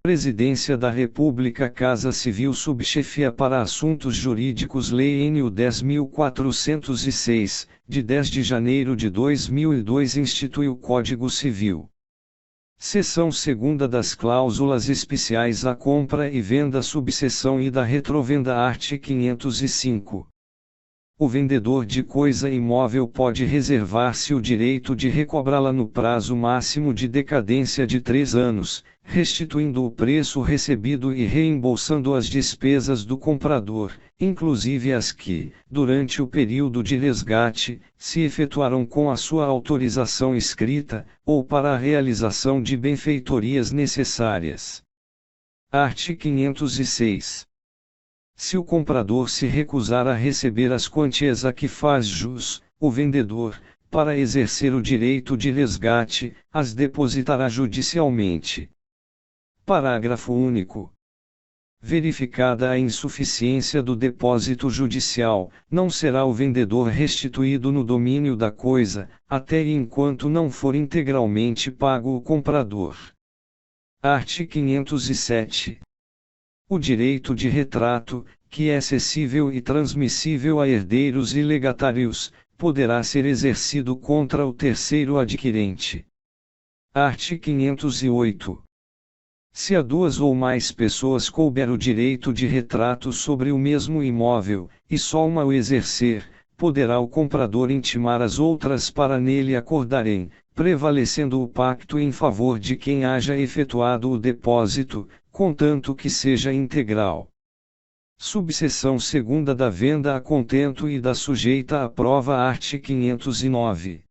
Presidência da República, Casa Civil, Subchefia para Assuntos Jurídicos, Lei Nº 10.406, de 10 de janeiro de 2002, institui o Código Civil. Seção 2ª das cláusulas especiais à compra e venda, subseção I da retrovenda, art. 505. O vendedor de coisa imóvel pode reservar-se o direito de recobrá-la no prazo máximo de decadência de 3 anos, restituindo o preço recebido e reembolsando as despesas do comprador, inclusive as que, durante o período de resgate, se efetuaram com a sua autorização escrita, ou para a realização de benfeitorias necessárias. Art. 506. Se o comprador se recusar a receber as quantias a que faz jus, o vendedor, para exercer o direito de resgate, as depositará judicialmente. Parágrafo único. Verificada a insuficiência do depósito judicial, não será o vendedor restituído no domínio da coisa, até e enquanto não for integralmente pago o comprador. Art. 507. O direito de retrato, que é cessível e transmissível a herdeiros e legatários, poderá ser exercido contra o terceiro adquirente. Art. 508. Se a 2 ou mais pessoas couber o direito de retrato sobre o mesmo imóvel, e só uma o exercer, poderá o comprador intimar as outras para nele acordarem, prevalecendo o pacto em favor de quem haja efetuado o depósito, contanto que seja integral. Subseção 2ª da venda a contento e da sujeita à prova, art. 509.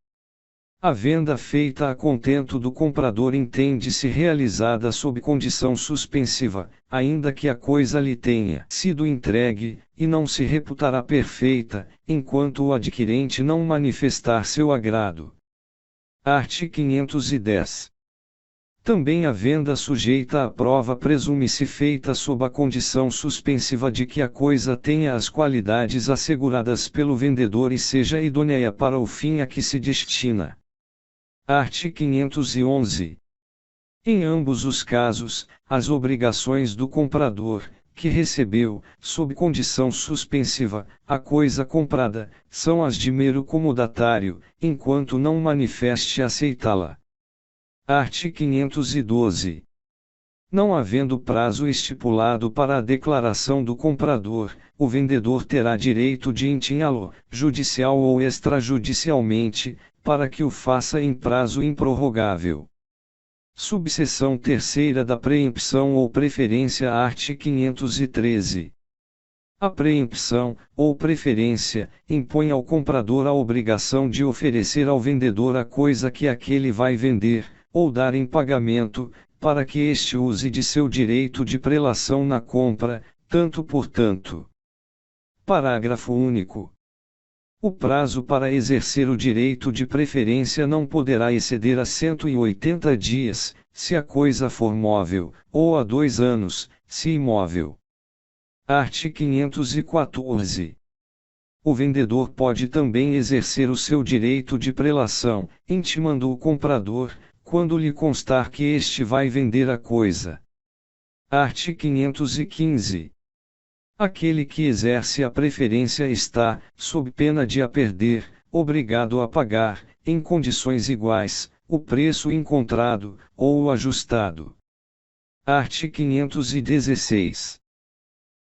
A venda feita a contento do comprador entende-se realizada sob condição suspensiva, ainda que a coisa lhe tenha sido entregue, e não se reputará perfeita, enquanto o adquirente não manifestar seu agrado. Art. 510. Também a venda sujeita à prova presume-se feita sob a condição suspensiva de que a coisa tenha as qualidades asseguradas pelo vendedor e seja idônea para o fim a que se destina. Art. 511. Em ambos os casos, as obrigações do comprador, que recebeu, sob condição suspensiva, a coisa comprada, são as de mero comodatário, enquanto não manifeste aceitá-la. Art. 512. Não havendo prazo estipulado para a declaração do comprador, o vendedor terá direito de intimá-lo, judicial ou extrajudicialmente, para que o faça em prazo improrrogável. Subseção 3ª da preempção ou preferência, art. 513. A preempção, ou preferência, impõe ao comprador a obrigação de oferecer ao vendedor a coisa que aquele vai vender, ou dar em pagamento, para que este use de seu direito de prelação na compra, tanto por tanto. Parágrafo único. O prazo para exercer o direito de preferência não poderá exceder a 180 dias, se a coisa for móvel, ou a 2 anos, se imóvel. Art. 514. O vendedor pode também exercer o seu direito de prelação, intimando o comprador, quando lhe constar que este vai vender a coisa. Art. 515. Aquele que exerce a preferência está, sob pena de a perder, obrigado a pagar, em condições iguais, o preço encontrado, ou o ajustado. Art. 516.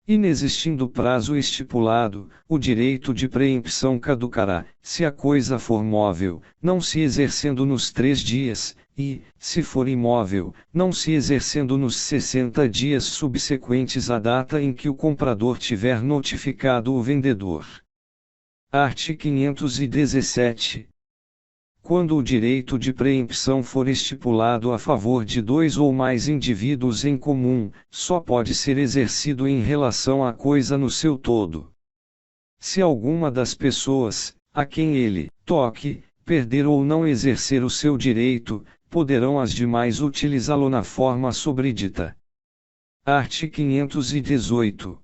Inexistindo prazo estipulado, o direito de preempção caducará, se a coisa for móvel, não se exercendo nos 3 dias, e, se for imóvel, não se exercendo nos 60 dias subsequentes à data em que o comprador tiver notificado o vendedor. Art. 517. Quando o direito de preempção for estipulado a favor de 2 ou mais indivíduos em comum, só pode ser exercido em relação à coisa no seu todo. Se alguma das pessoas, a quem ele toque, perder ou não exercer o seu direito, poderão as demais utilizá-lo na forma sobredita. Art. 518.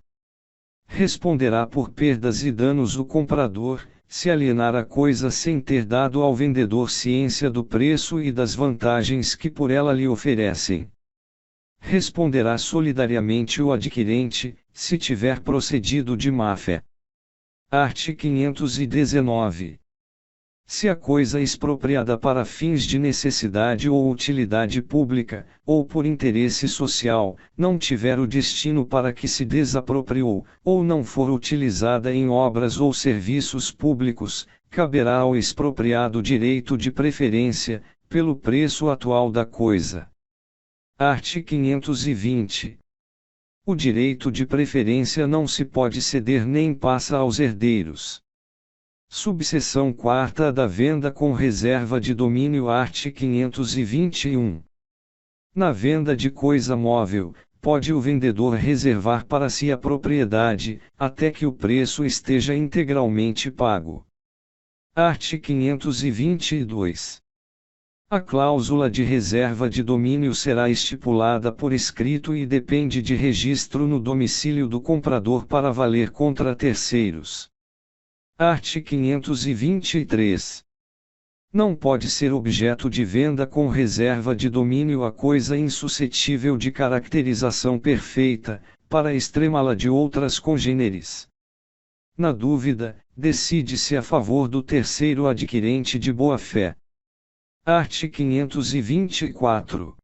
Responderá por perdas e danos o comprador, se alienar a coisa sem ter dado ao vendedor ciência do preço e das vantagens que por ela lhe oferecem. responderá solidariamente o adquirente, se tiver procedido de má-fé. Art. 519. Se a coisa expropriada para fins de necessidade ou utilidade pública, ou por interesse social, não tiver o destino para que se desapropriou, ou não for utilizada em obras ou serviços públicos, caberá ao expropriado direito de preferência, pelo preço atual da coisa. Art. 520. O direito de preferência não se pode ceder nem passa aos herdeiros. Subseção 4ª da venda com reserva de domínio. Art. 521. Na venda de coisa móvel, pode o vendedor reservar para si a propriedade, até que o preço esteja integralmente pago. Art. 522. A cláusula de reserva de domínio será estipulada por escrito e depende de registro no domicílio do comprador para valer contra terceiros. Art. 523. Não pode ser objeto de venda com reserva de domínio a coisa insuscetível de caracterização perfeita, para extremá-la de outras congêneres. Na dúvida, decide-se a favor do terceiro adquirente de boa-fé. Art. 524.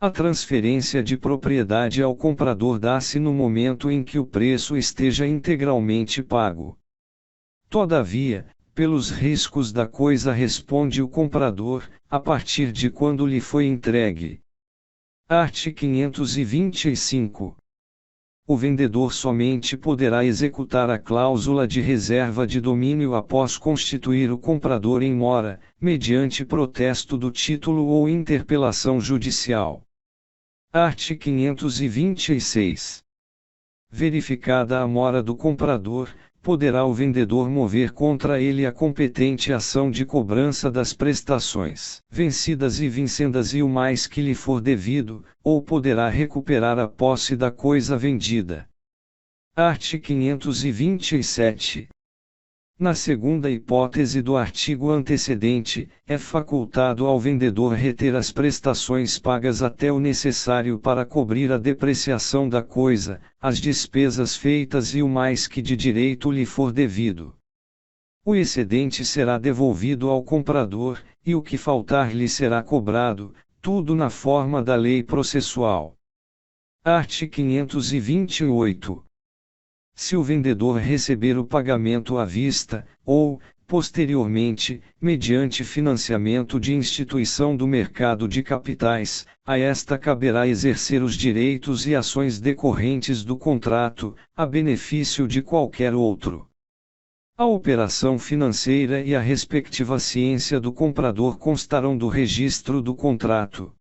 A transferência de propriedade ao comprador dá-se no momento em que o preço esteja integralmente pago. Todavia, pelos riscos da coisa responde o comprador, a partir de quando lhe foi entregue. Art. 525. O vendedor somente poderá executar a cláusula de reserva de domínio após constituir o comprador em mora, mediante protesto do título ou interpelação judicial. Art. 526. Verificada a mora do comprador, poderá o vendedor mover contra ele a competente ação de cobrança das prestações vencidas e vincendas e o mais que lhe for devido, ou poderá recuperar a posse da coisa vendida. Art. 527. Na segunda hipótese do artigo antecedente, é facultado ao vendedor reter as prestações pagas até o necessário para cobrir a depreciação da coisa, as despesas feitas e o mais que de direito lhe for devido. O excedente será devolvido ao comprador, e o que faltar lhe será cobrado, tudo na forma da lei processual. Art. 528. Se o vendedor receber o pagamento à vista, ou, posteriormente, mediante financiamento de instituição do mercado de capitais, a esta caberá exercer os direitos e ações decorrentes do contrato, a benefício de qualquer outro. A operação financeira e a respectiva ciência do comprador constarão do registro do contrato.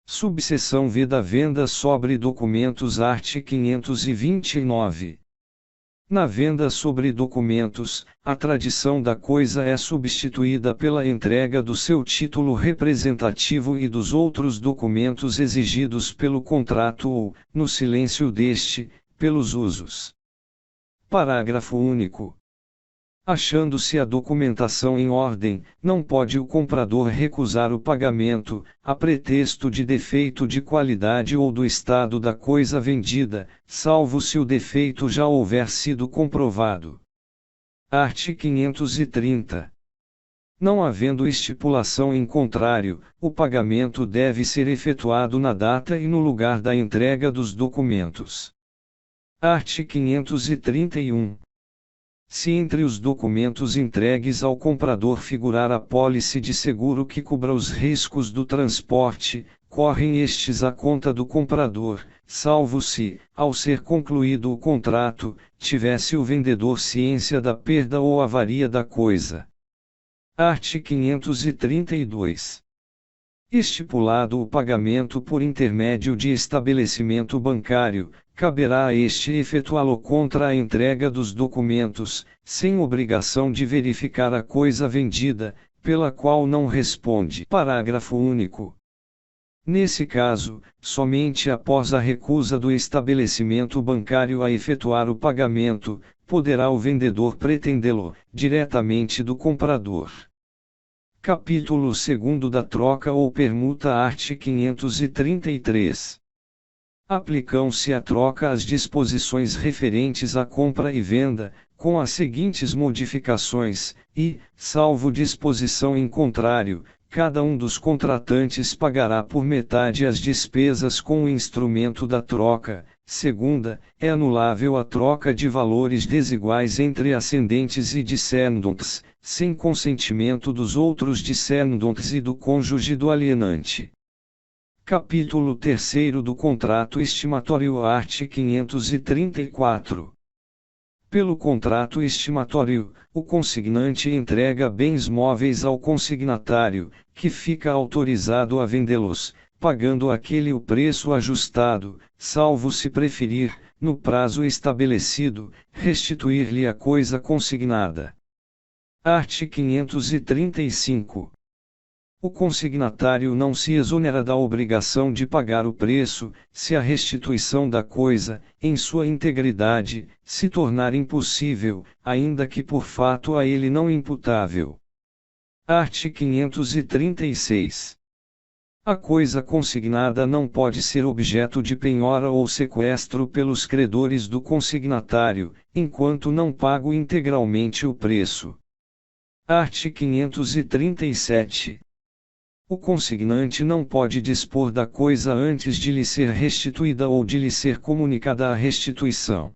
Subseção V da venda sobre documentos. Art. 529. Na venda sobre documentos, a tradição da coisa é substituída pela entrega do seu título representativo e dos outros documentos exigidos pelo contrato ou, no silêncio deste, pelos usos. Parágrafo único. Achando-se a documentação em ordem, não pode o comprador recusar o pagamento, a pretexto de defeito de qualidade ou do estado da coisa vendida, salvo se o defeito já houver sido comprovado. Art. 530. Não havendo estipulação em contrário, o pagamento deve ser efetuado na data e no lugar da entrega dos documentos. Art. 531. Se entre os documentos entregues ao comprador figurar apólice de seguro que cubra os riscos do transporte, correm estes à conta do comprador, salvo se, ao ser concluído o contrato, tivesse o vendedor ciência da perda ou avaria da coisa. Art. 532. Estipulado o pagamento por intermédio de estabelecimento bancário, caberá a este efetuá-lo contra a entrega dos documentos, sem obrigação de verificar a coisa vendida, pela qual não responde. Parágrafo único. Nesse caso, somente após a recusa do estabelecimento bancário a efetuar o pagamento, poderá o vendedor pretendê-lo, diretamente do comprador. Capítulo 2 da troca ou permuta. Art. 533. Aplicam-se à troca as disposições referentes à compra e venda, com as seguintes modificações, e, salvo disposição em contrário, cada um dos contratantes pagará por metade as despesas com o instrumento da troca. Segunda, é anulável a troca de valores desiguais entre ascendentes e descendentes, sem consentimento dos outros descendentes e do cônjuge do alienante. Capítulo 3 do Contrato Estimatório, art. 534. Pelo contrato estimatório, o consignante entrega bens móveis ao consignatário, que fica autorizado a vendê-los, pagando aquele o preço ajustado, salvo se preferir, no prazo estabelecido, restituir-lhe a coisa consignada. Art. 535. O consignatário não se exonera da obrigação de pagar o preço, se a restituição da coisa, em sua integridade, se tornar impossível, ainda que por fato a ele não imputável. Art. 536. A coisa consignada não pode ser objeto de penhora ou sequestro pelos credores do consignatário, enquanto não pago integralmente o preço. Art. 537. O consignante não pode dispor da coisa antes de lhe ser restituída ou de lhe ser comunicada a restituição.